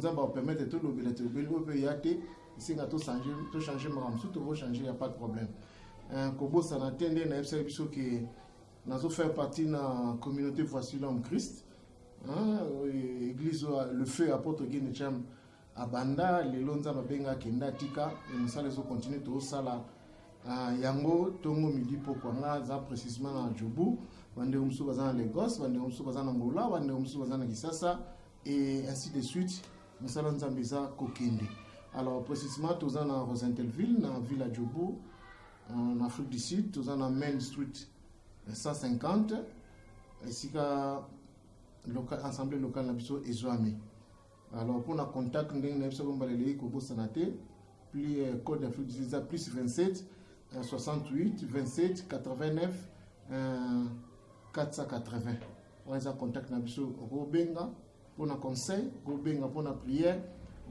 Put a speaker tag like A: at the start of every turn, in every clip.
A: nzamba va permettre tout l'obéler peut y aller ici quand tout changer tout va changer, il y a pas de problème. Kobo ça n'a tendé na FCA biso que nous faire partie de la communauté Voici l'homme Christ. Église le feu apôtre Guinecham à Banda, les lonza babenga kenda tika, et nous allons continuer tout ça là. Yango tongo midi pokwanga za précisément à Djoubou, bande umsu bazana Lagos, bande umsu bazana Angola, bande umsu bazana Kisasa et ainsi de suite. Nous allons nzambeza kokende. Alors précisément tous en Rosentelville, dans la ville à Djoubou, en Afrique du Sud, tous en Main Street 150, ainsi qu'à l'Assemblée locale Nabiso et Zoami. Alors pour le contact, nous avons plus code d'Afrique du Sud, plus 27 68 27 89 480. On a contact Nabiso Robenga pour le conseil, Robenga pour la prière,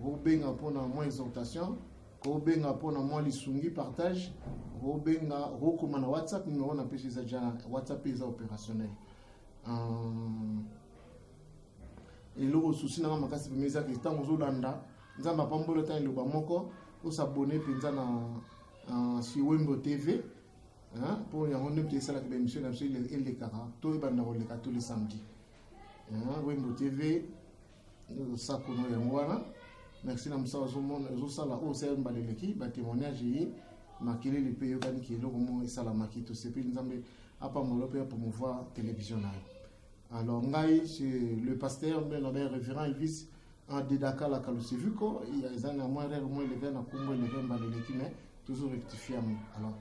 A: Robenga pour la moins exhortation, Robenga pour la moins lisungi partage, Robenga Rokomana WhatsApp, nous avons appelé ça WhatsApp est opérationnel. Et le souci na makasi pemeza que tant aux Olanda, nzamba pambolo tan le bamoko, ou s'abonner penza na sur Wembo TV, hein, pour y avoir une petite salle de émission dans le Lekara, tout est banda le tous les samedis. Hein, Wembo TV, ça kono ya mwana. Merci na msa zo sala o c'est mbaleleki, ba témoignage yi makile le pays kan ki lo mo isala makito sepi nzambe apa molo pe promouvoir télévision na. Alors, c'est le pasteur, le révérend Elvis, en Dédaka la Kalusevuko, il y a des années à moi, il y a des Congo, il y a mais toujours rectifié. Alors,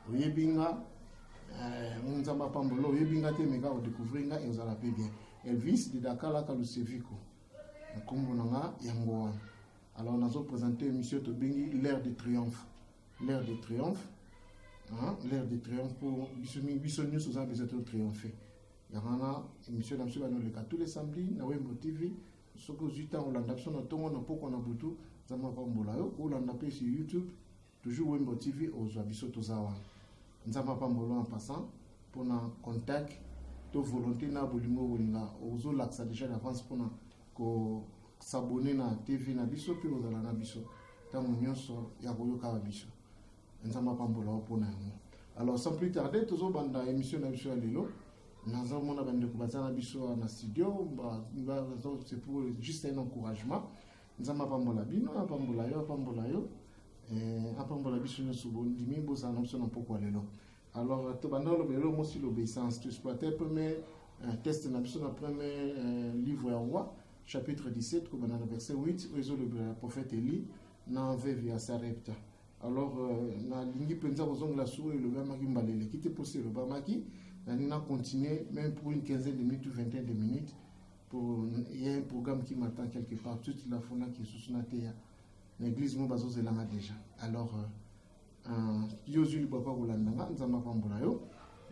A: Oyebinga, Nzamba Pambolo, Oyebinga, Temega, on découvrir, et vous allez bien. Elvis, Dédaka la Kalusevuko, Congo Nanga, Yangoan. Alors, nous avons présenté M. Tobingi, l'ère de triomphe. L'ère de triomphe, l'ère de triomphe pour Bissonius, vous avez besoin de triompher. Il y a un émission dans le cas tous les samedis, na Wembo TV, ce que j'ai tant Hollanda, son automne, on a beaucoup, on a beaucoup, ça m'a pas mbolayo, Hollanda paye sur YouTube, toujours Wembo TV, aux abisso tozawa. Nous avons pas mbolo en passant, pour un contact, de volonté na bolimo wolinga, aux l'axe déjà d'avance pour s'abonner na TV na biso, puis aux alana biso, tant mon nyonso, yaboyo kawabiso. Nous avons pas mbolo pour na. Alors sans plus tarder, toujours banda émission na biso alilo. Nous avons un studio, c'est pour juste un encouragement. Nous avons un bino, un pambolayo, alors, tout l'obéissance. Tu exploitais le premier test, le premier livre en roi, chapitre 17, verset 8, le prophète Élie, n'a via Sarepta. Alors, na lingi penza bozong la souris le bamaki mbalele qui était possible le bamaki, on a continué même pour une quinzaine de minutes ou vingtaine de minutes pour il y a un programme qui m'attend quelque part toute la fauna qui est sous na terre. L'église mo bazo zelanga déjà. Alors Yosu le papa Rolandanga nzamba pambola yo.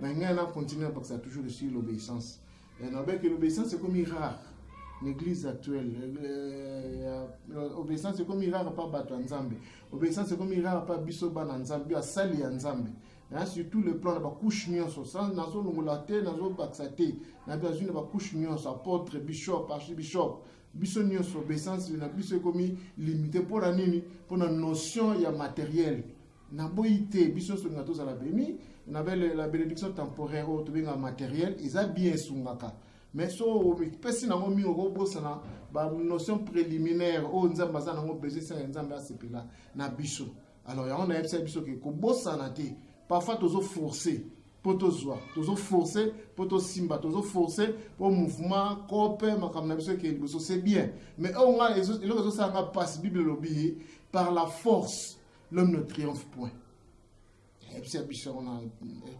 A: Mais on a continué parce que ça toujours sur l'obéissance. Et on a vu que l'obéissance c'est comme rare. L'église actuelle, l'obéissance c'est comme rare pas battre Nzambe. L'obéissance c'est comme rare pas bisoba Nzambe, à sali Nzambe. Surtout le plan de la couche nyonso, sans nazo longolate, nazo baxate, na besoin de la couche nyonso, apôtre, bishop, archbishop, biso nyonso, obéissance na biso comme limité pour la nini, pour la notion il y a matériel. Na boité, biso so ngato za la béni, na la bénédiction temporaire au tobinga matériel, ils a bien sungaka. Mais so pesi na ngomi obosa na ba notion préliminaire o nzamba za na ngo besoin ça nzamba asepela na biso. Alors on a observé biso que ko bossa na te parfois toujours forcé pour toujours forcé pour to simba toujours forcé pour mouvement copé makamna biso que biso c'est bien mais on a les autres ça va passe bible lobby par la force l'homme ne triomphe point. Et biso on a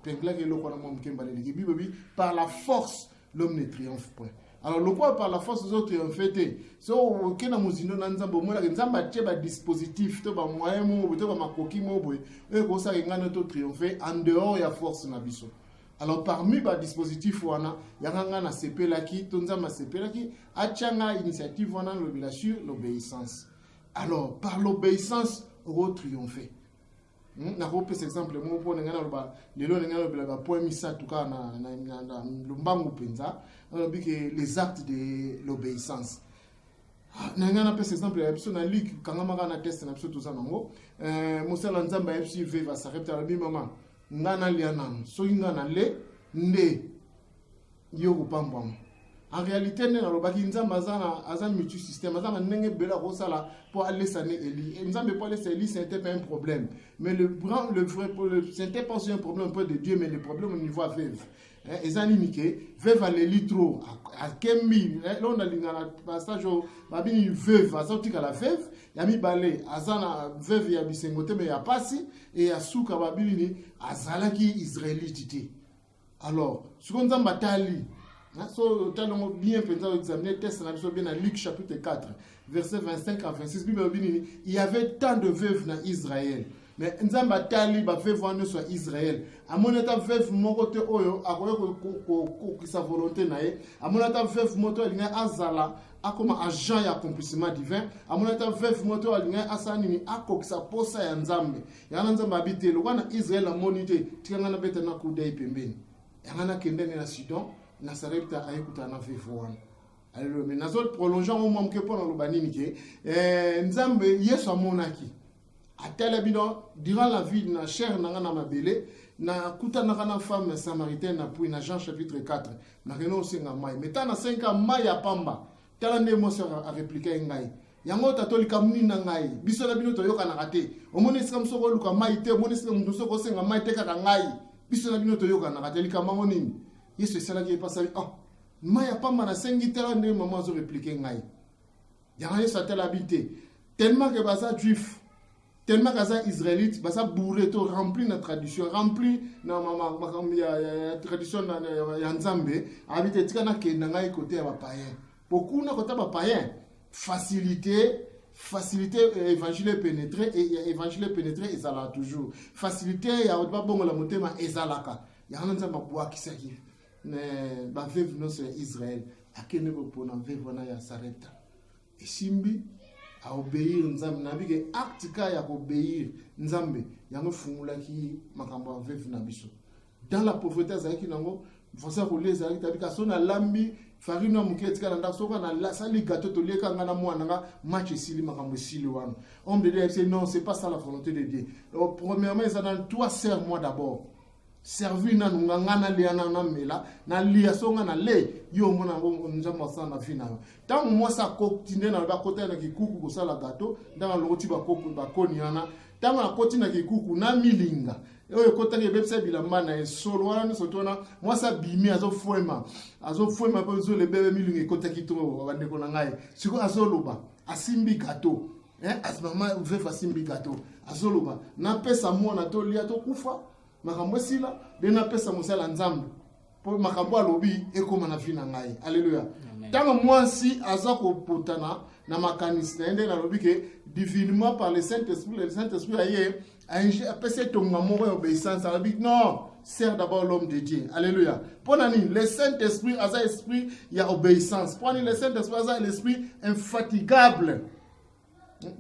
A: plein que lo ko na mo mkembale li bible par la force l'homme ne triomphe point. Alors le quoi par la force des autres en fait so kena muzino na nzambo mola nzamba tsheba dispositif to ba moyen mo to ba makoki mo boy e ko sa ngana to triompher en dehors ya force na biso. Alors parmi ba dispositif wana yanga na sepelaki to nzamba sepelaki achanga initiative wana le sur l'obéissance. Alors par l'obéissance on triompher. Na rope cet exemple mo pona ngana ba lelo ngana ba point misa tuka na lumbangu penza on dit que les actes de l'obéissance. Nangana pesa exemple ya biso na lik kangama na test na biso toza nango mosala nzamba ya biso va s'arrêter la mama ngana liana so ngana le nde yo kopambwa. En réalité, nous avons un multisystème. Nous avons un pour aller s'aner Eli. Nous avons pas laissé Eli, c'était pas un problème. Mais le vrai, c'était pas un problème de Dieu, mais le problème au niveau de Veuve. Les animés, Veuve à l'Eli trop. À Kemi, là on a un passage où Veuve, à sortir à la Veuve, il y a mis balai, à Zana Veuve, il y a bisengoté, mais il y a pas si, et à Souka Babili, à Zalaki israélite. Alors, ce qu'on a batali. So, talon bien pensé examiner test na biso bien à Luc chapitre 4 verset 25 à 26 il y avait tant de veuves dans Israël mais nzamba tali ba veuve wana soit Israël amonata veuve moko te oyo akoya ko sa volonté na ye amonata veuve moto alinga azala akoma agent ya accomplissement divin amonata veuve moto alinga asanini akokisa posa ya nzambe yana nzamba habité lo wana Israël amonité tikanga na beta na kudai pembeni yana kendene na Sidon na sarepta ayekuta na vivona alors mais nazol prolongeant au moment que pour le banini ke nzambe yesu amonaki atala bino durant la vie na chair na ngana mabele na kuta na kana femme samaritaine na puis na Jean chapitre 4 na reno singa mai meta na 5 ans mai ya pamba tala nde mo sera a répliquer ngai yango tatolika muni na ngai biso na bino toyoka na kate omoni sika msoko luka mai te omoni sika mduso ko singa mai te kaka ngai biso na bino toyoka na kate lika mango nini Yesu c'est là qui est passé oh maya pamba na sengi tela nde maman zo répliquer ngai yango Yesu atela habité tellement que baza juif tellement que baza israélite baza bourré to rempli na tradition rempli na mama ya tradition na ya nzambe habité tika na kenda ngai côté ya ba païen beaucoup na côté ba païen facilité évangile pénétrer et évangile pénétrer ezala toujours facilité ya ba bongo la motema ezalaka yango nzamba bwa kisaki ne ba veuve no c'est Israël akene ko pona veuve na ya Sarepta et simbi a obéir nzambe na bige acte ka ya obéir nzambe yango fungula ki makambo veuve na biso dans la pauvreté zaki nango fosa ko les zaki tabika sona lambi farino muketi kana nda soka na la sali gâteau to lieka ngana mwana nga match sili makambo sili wana homme de Dieu c'est non c'est pas ça la volonté de Dieu premièrement ça dans toi serre-moi d'abord servir na ngana liana na mela na lia songa na le yo mona ngo nzamba sana fina tant moi ça continue na ba côté na kikuku ko sala gâteau dans le roti ba koku ba koniana tant na côté na kikuku na milinga oyo kota ke bebsa bilamba na solo wana sotona moi ça bimi azo fuema po zo le bebe milinga kota kitro bande ko na ngai siko azoloba asimbi gâteau asmama vefa simbi gâteau azoloba na pesa mona to lia to kufa makambo sila dena pesa mosala nzambe po makambo alobi ekoma na vina ngai alleluya tango mwasi aza ko potana na makanisi na ende na lobi ke divinement par le Saint-Esprit aye a pesa tonga moko ya obéissance alobi non sert d'abord l'homme de Dieu alleluya pona ni le Saint-Esprit aza esprit ya obéissance pona ni le Saint-Esprit aza l'esprit infatigable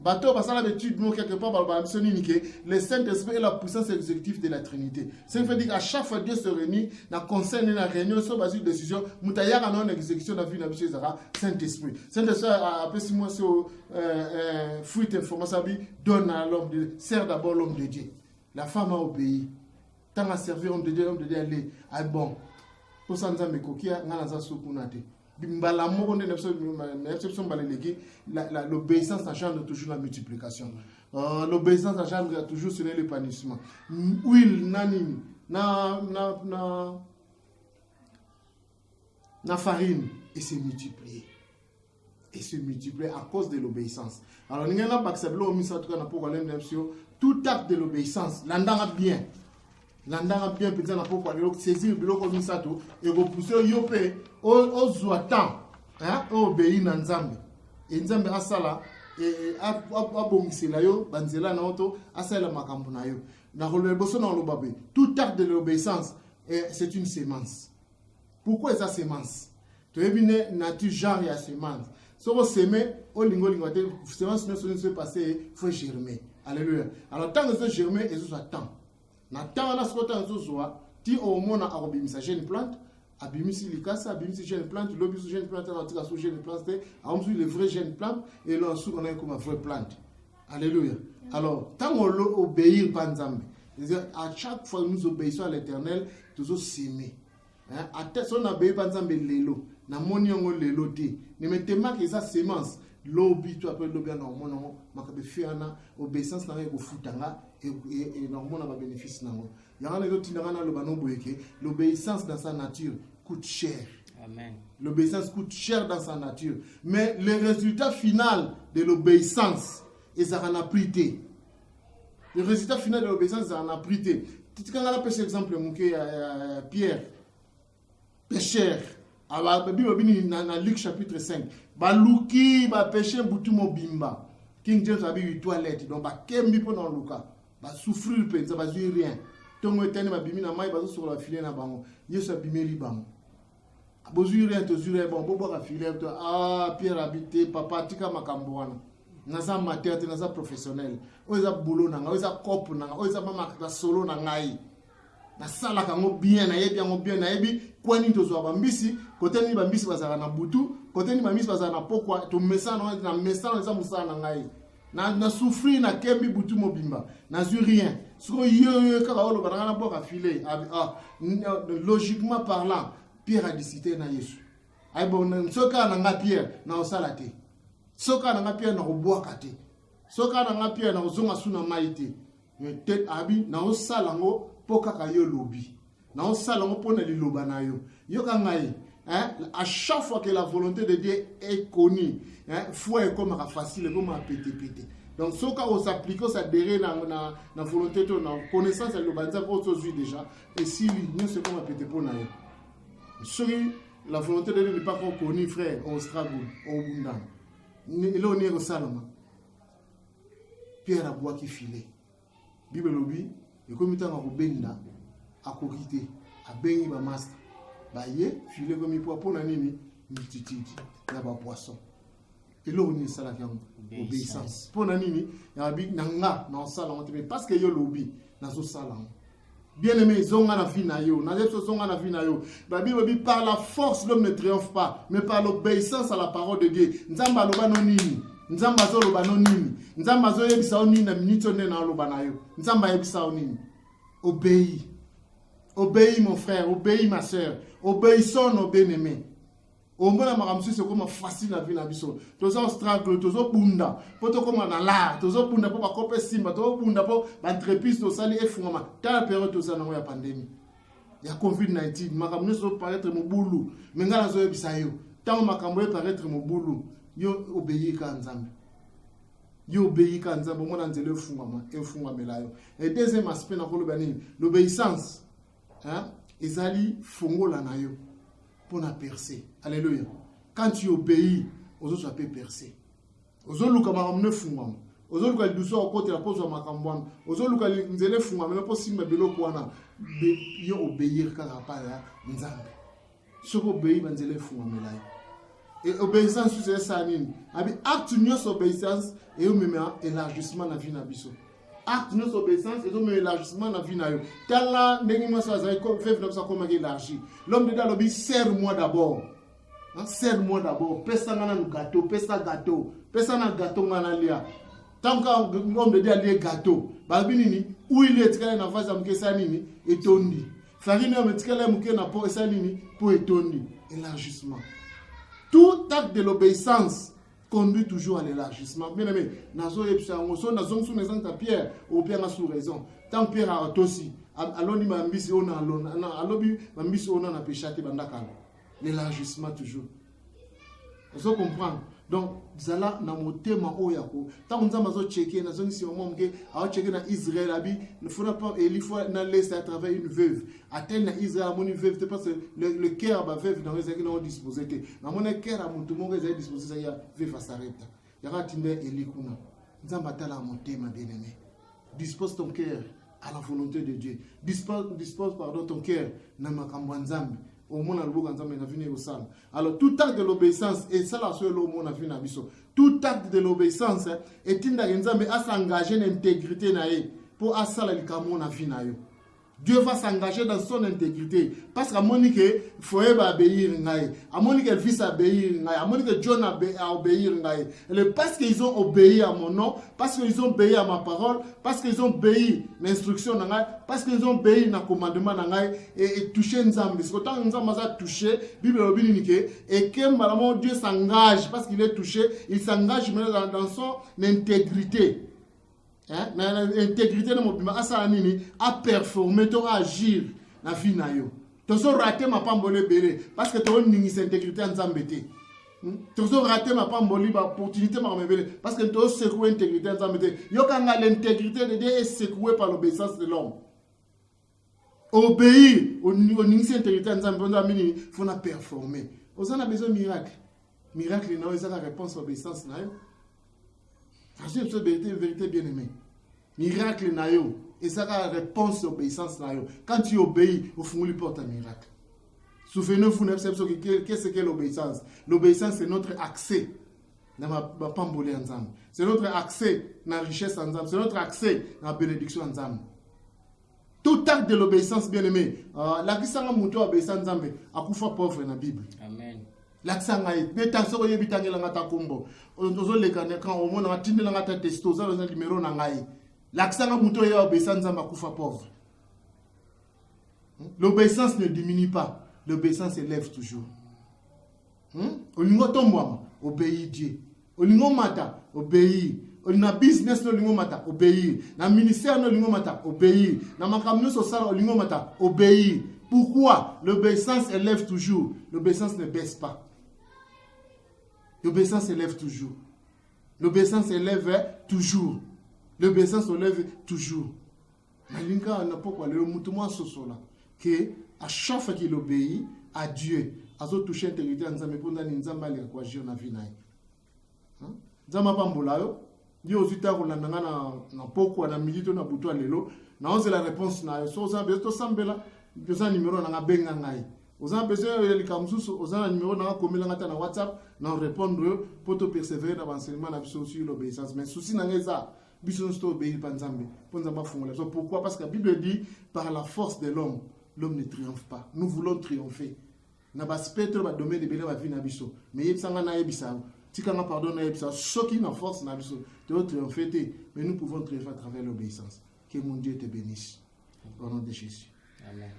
A: bateau basala l'étude nous quelque part par le Saint-Esprit est la puissance exécutive de la Trinité. Ça veut dire qu'à chaque fois Dieu se réunit dans conseil la réunion sur base de décision mutayaka na exécution na vie na biso ezara Saint-Esprit. Saint-Esprit après si moi sur fruit information donne à l'homme de sert d'abord l'homme de Dieu. La femme a obéi. Tant à servir l'homme de Dieu aller ah bon. Pour ça nzambe kokia ngana za sukunate. L'obéissance engendre toujours la multiplication. L'obéissance engendre toujours sur le punissement. Huile nanini na farine et se multiplier. Et se multiplier à cause de l'obéissance. Alors nous avons pas tout acte de l'obéissance l'andanga bien. Landanga bien peut na poko alelo saisir biloko misato et go pousser yope o zuatan hein obéir na nzambe et nzambe asala et abongisela yo banzela na auto asala makambo na yo na roleboso na lobabe tout acte de l'obéissance c'est une sémence. Pourquoi est ça sémence? To ebine nature genre ya sémence so ko semer o lingo te sémence ne se passer faut germer. Alléluia. Alors tant que ça germer et ça temps na temps na skota nzozoa ti o mona akobimisa jeune plante abimisi likasa, abimisi jeune plante, l'obis jeune plante, on a sous jeune plante, on a les vrais jeunes plantes, et là, on a comme une vraie plante. Alléluia. Alors, tant qu'on obéit pas Nzambe, à chaque fois que nous obéissons à l'Éternel, nous s'aimer. À tête, on obéit pas Nzambe l'élo, na moni on l'élo té. Ne mettez pas que ça sémence, l'obi, tu appelles l'obi, non, mon makabe fiana, obéissance n'a rien au foutanga, et normalement on a bénéfice nango. Il y a un autre qui n'a rien à l'obéissance dans sa nature coûte cher.
B: Amen.
A: L'obéissance coûte cher dans sa nature. Mais le résultat final de l'obéissance, ils en ont pris. Le résultat final de l'obéissance, ils en ont pris. Quand on a pêché exemple, Pierre, pécheur, dans Luc chapitre 5, Balouki, péché, Boutumo Bimba, King James a eu une toilette, donc Kembi pendant Luka, souffrir, ça va jouer rien. Tongo etene babimi na mai bazo sur la filet na bango yesu abimeli bango bozuri rien tozuri bon bobo ka filet to Pierre habité papa tika makambo wana naza mater te naza professionnel oza boulot nanga oza cop nanga oza mama ka solo na ngai na sala ka ngo bien na yebi kwani tozwa bambisi côté ni bambisi bazaka na butu côté ni bambisi bazaka na pokwa to mesana na mesana za musana na ngai na souffrir na kembi butu mobimba na zu rien ce que kaka olo banana boka filet logiquement parlant Pierre a décidé na Yesu ay bon soka na nga Pierre na osala te soka na nga Pierre na obwaka te soka na nga Pierre na ozonga suna maite te abi na osala ngo poka ka yo lobi na osala ngo pona liloba na yo yoka ngai à chaque fois que la volonté de Dieu est connue, foi est comme facile, comme pété. Donc, ce qu'on s'applique, ça dérait dans la volonté de la connaissance, elle le déjà. Et si l'union, c'est comme pété pour nous. La volonté de Dieu n'est pas encore connue, frère, au struggle, au bundan. Et là, on est au Salama. Pierre a bois qui filait. Bible lobby, et comme il y a un benda, à corité, à béni, à master. Baye filet comme il pour la nini multitude na ba poisson et là on est ça la obéissance pour la nini ya bi nanga na sala on te parce que yo lobby na zo sala bien aimé zonga na vie na yo na leso zonga na vie na yo ba bi par la force l'homme ne triomphe pas mais par l'obéissance à la parole de Dieu nzamba loba no nini nzamba zo loba no nini nzamba zo yebisa nini na minute ne na loba na yo nzamba yebisa nini obéis. Obéis mon frère, obéis ma soeur, obéissons nos bien-aimés. Au moins, c'est comme facile la vie na biso. Tozo struggle, tozo bunda, poto comme na la, tozo bunda pour bakope simba, tozo bunda pour entreprise to sali efungama. Ta période to sana ya pandémie. Ya COVID-19, makambo so paraître mobulu, menga zo yebisa yo. Tant makambo paraître mobulu, yo obéis ka Nzambe. Yo obéis ka Nzambe, mo na nzele efungama melayo. Et deuxième aspect na ko lobani, l'obéissance. Ezali fongola na yo pour na percer. Alléluia. Quand tu obéis, aux autres peut percer. Aux autres luka makamne fungama. Aux autres luka duso au côté la pose wa makambwana. Aux autres luka nzele fungama na posi mbelo kwana. Yo obéir kaka pa ya Nzambe. Soko obéir nzele fungama la yo. Et obéissance c'est ça nini. Abi acte nyos obéissance et yo mema élargissement na vie na biso. Acte notre obéissance et donc l'élargissement dans la vie na yo. Tala ndengima so azai ko fait comme ça comme élargi. L'homme de Dalobi serre-moi d'abord. Serre-moi d'abord. Pesa ngana no gâteau, pesa na gâteau ngana lia. Tant que l'homme de Dieu lia gâteau. Balbi nini où il est tikala na phase amkesa nini etondi. Farine amtikala mke na po esa nini po etondi. Élargissement. Tout acte de l'obéissance conduit toujours à l'élargissement. Bien aimé, nazo yebsango so nazo sous exemple Pierre au Pierre sous raison. Tant Pierre a aussi aloni mambisi ona alona na alobi mambisi ona na péchate bandaka. L'élargissement toujours. Vous comprenez? Donc zala na motema oyako. Tant on zama zo checker na zone si au moment que a checker na Israël abi, ne faudra pas il faut na laisser à travers une veuve. Atteindre na Israël mon veuve parce que le cœur va veuve dans les églises disposé. Na mon cœur a mon tout monde est disposé ça y a veuve à s'arrêter. Ya va timbe elikuna. Nzamba tala motema bien-aimé. Dispose ton cœur à la volonté de Dieu. Dispose pardon ton cœur na makambo nzambe. Au monde alors tout acte de l'obéissance et ça la seule au monde tout acte de l'obéissance est une à s'engager dans l'intégrité pour asala likamo na vie na yo Dieu va s'engager dans son intégrité. Parce qu'à Monique, il faut obéir. À Monique, le fils obéir. À Monique, John a obéir. Parce qu'ils ont obéi à mon nom, parce qu'ils ont obéi à ma parole, parce qu'ils ont obéi à l'instruction, parce qu'ils ont obéi à commandement et touché Nzambe. C'est quand Nzambe a touché, Bible et que Dieu s'engage parce qu'il est touché, il s'engage dans son intégrité. L'intégrité de mon bima a performé, à agir dans la vie. Tu as raté ma pambole belé parce que tu as une intégrité en zambété. Tu as raté ma pambole opportunité parce que tu as secoué l'intégrité en zambété. L'intégrité de Dieu est secouée par l'obéissance de l'homme. Obéir au intégrité en zambété, il faut performer. On a besoin de miracle. Miracle, c'est la réponse à l'obéissance. C'est une vérité bien aimée. Miracle nayo. Et ça la réponse à l'obéissance nayo. Quand tu obéis, au fond, il porte un miracle. Souvenez-vous, qu'est-ce que l'obéissance? L'obéissance, c'est notre accès dans ma pambole ensemble. C'est notre accès dans la richesse ensemble. C'est notre accès dans la bénédiction ensemble. Tout acte de l'obéissance, bien aimé. La kisanga muto obéissance ensemble. Akufa pauvre dans la Bible. Amen. L'aksanga est mais tant so yebitangela ngata kombo ozo lekane quand au monde atindela ngata testo za le numéro na ngai l'aksanga muto ya obéissance nzamba kufa pauvre. L'obéissance ne diminue pas, l'obéissance s'élève toujours. Olingo tombwa obéir Dieu, olingo mata obéir, olina business no olingo mata obéir, na ministère no olingo mata obéir, na makamno social olingo mata obéir. Pourquoi? L'obéissance élève toujours, l'obéissance ne baisse pas. L'obéissance élève toujours. L'obéissance élève toujours. L'obéissance élève toujours. Malinka n'a pas quoi le moutouma sosola que à chaque fois qu'il obéit à Dieu, à zo toucher intégrité nzambe pour ndani nzamba li kwa jio na vinaye. Nzamba pambola yo, Dieu ozita ko landanga na poko na milito na buto lelo, na onze la réponse na yo so za beto sambela, besoin numéro na benga ngai. Vous avez besoin de l'Ikamsus, vous avez un numéro dans WhatsApp, dans répondre pour te persévérer dans l'enseignement sur l'obéissance. Mais souci dans les arts, bisous nous obéir par Nzambe. Pourquoi? Parce que la Bible dit par la force de l'homme, l'homme ne triomphe pas. Nous voulons triompher. Na ba spectre ba domaine de bele ba vie na biso. Mais yebsanga na yebisa. Tikanga pardon na yebisa. Ce qui na force na biso, de triompher. Mais nous pouvons triompher à travers l'obéissance. Que mon Dieu te bénisse. Au nom de Jésus. Amen.